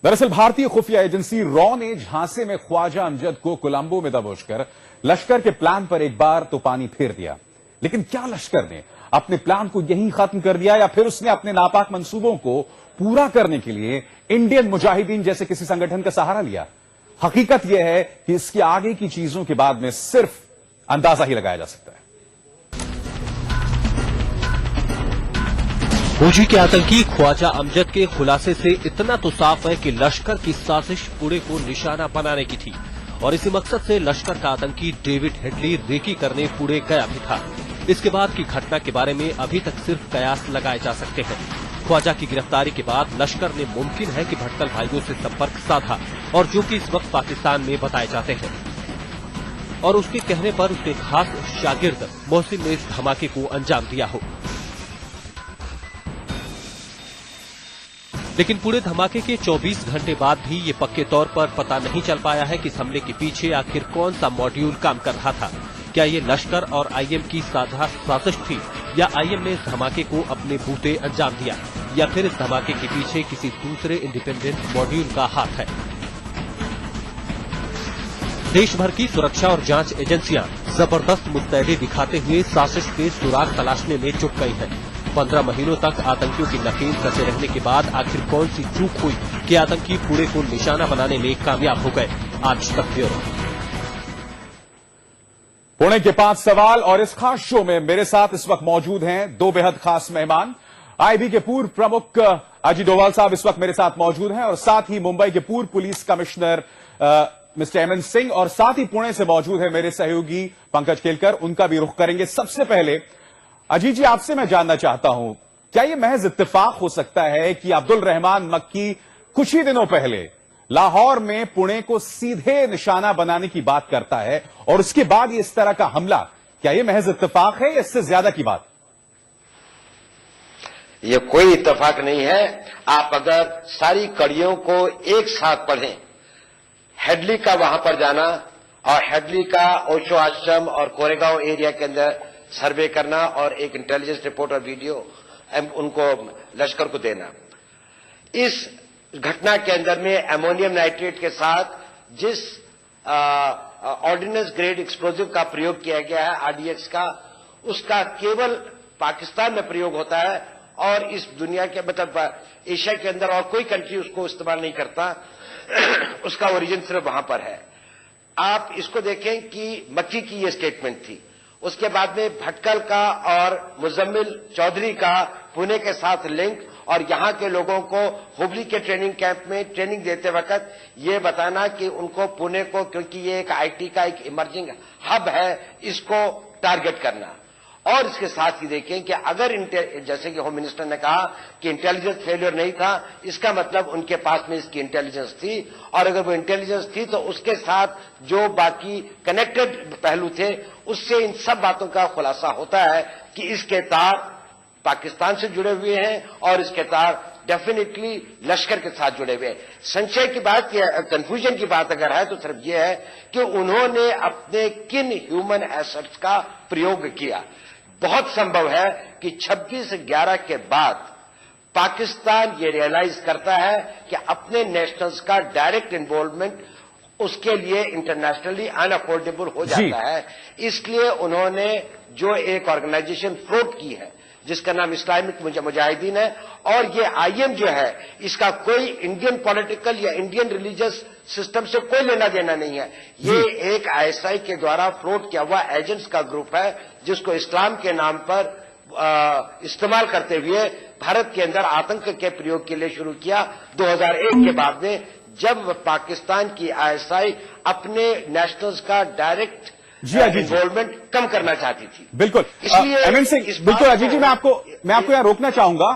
दरअसल भारतीय खुफिया एजेंसी रॉ ने झांसे में ख्वाजा अमजद को कोलंबो में दबोचकर लश्कर के प्लान पर एक बार तो पानी फेर दिया। लेकिन क्या लश्कर ने अपने प्लान को यहीं खत्म कर दिया या फिर उसने अपने नापाक मंसूबों को पूरा करने के लिए इंडियन मुजाहिदीन जैसे किसी संगठन का सहारा लिया? हकीकत यह है कि इसके आगे की चीजों के बाद में सिर्फ अंदाजा ही लगाया जा सकता है। फौजी के आतंकी ख्वाजा अमजद के खुलासे से इतना तो साफ है कि लश्कर की साजिश पुणे को निशाना बनाने की थी और इसी मकसद से लश्कर का आतंकी डेविड हेडली रेकी करने पुणे गया भी था। इसके बाद की घटना के बारे में अभी तक सिर्फ कयास लगाए जा सकते हैं। ख्वाजा की गिरफ्तारी के बाद लश्कर ने मुमकिन है कि भटकल भाइयों से संपर्क साधा और जो कि इस वक्त पाकिस्तान में बताए जाते हैं और उसके कहने पर उसके खास शागिर्द मोहसिन ने इस धमाके को अंजाम दिया हो। लेकिन पूरे धमाके के 24 घंटे बाद भी ये पक्के तौर पर पता नहीं चल पाया है कि इस हमले के पीछे आखिर कौन सा मॉड्यूल काम कर रहा था। क्या ये लश्कर और आईएम की साझा साजिश थी या आईएम ने इस धमाके को अपने बूते अंजाम दिया या फिर इस धमाके के पीछे किसी दूसरे इंडिपेंडेंट मॉड्यूल का हाथ है। देश भर की सुरक्षा और जांच एजेंसियां जबरदस्त मुस्तैदी दिखाते हुए साजिश के सुराग तलाशने में जुट गई हैं। 15 महीनों तक आतंकियों की नकेल कसे रहने के बाद आखिर कौन सी चूक हुई कि आतंकी पुणे को निशाना बनाने में कामयाब हो गए? आज तक ब्यूरो। पुणे के 5 सवाल और इस खास शो में मेरे साथ इस वक्त मौजूद हैं 2 बेहद खास मेहमान। आईबी के पूर्व प्रमुख अजीत डोभाल साहब इस वक्त मेरे साथ मौजूद हैं और साथ ही मुंबई के पूर्व police commissioner mister M N Singh और साथ ही पुणे से मौजूद है मेरे सहयोगी पंकज केलकर। उनका भी रुख करेंगे। सबसे पहले अजीत जी, आपसे मैं जानना चाहता हूं, क्या यह महज इत्तेफाक हो सकता है कि अब्दुल रहमान मक्की कुछ ही दिनों पहले लाहौर में पुणे को सीधे निशाना बनाने की बात करता है और उसके बाद इस तरह का हमला, क्या यह महज इत्तेफाक है या इससे ज्यादा की बात? यह कोई इत्तेफाक नहीं है। आप अगर सारी कड़ियों को एक साथ पढ़ें, हेडली का वहां पर जाना और हेडली का ओशो आश्रम और कोरेगांव एरिया के अंदर सर्वे करना और एक इंटेलिजेंस रिपोर्ट और वीडियो उनको लश्कर को देना, इस घटना के अंदर में अमोनियम नाइट्रेट के साथ जिस ऑर्डिनेंस ग्रेड एक्सप्लोजिव का प्रयोग किया गया है आरडीएक्स का, उसका केवल पाकिस्तान में प्रयोग होता है और इस दुनिया के मतलब एशिया के अंदर और कोई कंट्री उसको इस्तेमाल नहीं करता। उसका ओरिजिन सिर्फ वहां पर है। आप इसको देखें कि मक्की की ये स्टेटमेंट थी, उसके बाद में भटकल का और मुजम्मिल चौधरी का पुणे के साथ लिंक और यहां के लोगों को हुबली के ट्रेनिंग कैंप में ट्रेनिंग देते वक्त ये बताना कि उनको पुणे को, क्योंकि ये एक आईटी का एक इमर्जिंग हब है, इसको टारगेट करना। और इसके साथ ही देखें कि अगर जैसे कि होम मिनिस्टर ने कहा कि इंटेलिजेंस फेलियर नहीं था, इसका मतलब उनके पास में इसकी इंटेलिजेंस थी और अगर वो इंटेलिजेंस थी तो उसके साथ जो बाकी कनेक्टेड पहलू थे उससे इन सब बातों का खुलासा होता है कि इसके तार पाकिस्तान से जुड़े हुए हैं और इसके तार डेफिनेटली लश्कर के साथ जुड़े हुए हैं। संशय की बात या कंफ्यूजन की बात अगर है तो सिर्फ यह है कि उन्होंने अपने किन ह्यूमन एसेट्स का प्रयोग किया। बहुत संभव है कि 26/11 के बाद पाकिस्तान ये रियलाइज करता है कि अपने नेशनल्स का डायरेक्ट इन्वॉल्वमेंट उसके लिए इंटरनेशनली अनअफोर्डेबल हो जाता है। इसलिए उन्होंने जो एक ऑर्गेनाइजेशन फ्लोट की है जिसका नाम इस्लामिक मुजाहिदीन है, और ये आईएम जो है इसका कोई इंडियन पॉलिटिकल या इंडियन रिलीजियस सिस्टम से कोई लेना देना नहीं है। ये एक आईएसआई के द्वारा फ्लोट किया हुआ एजेंट्स का ग्रुप है जिसको इस्लाम के नाम पर इस्तेमाल करते हुए भारत के अंदर आतंक के प्रयोग के लिए शुरू किया 2001 के बाद में, जब पाकिस्तान की आईएसआई अपने नेशनल्स का डायरेक्ट इन्वॉल्वमेंट कम करना चाहती थी। बिल्कुल। इसलिए एमएन सिंह, बिल्कुल अजीत जी, मैं आपको यहाँ रोकना चाहूंगा।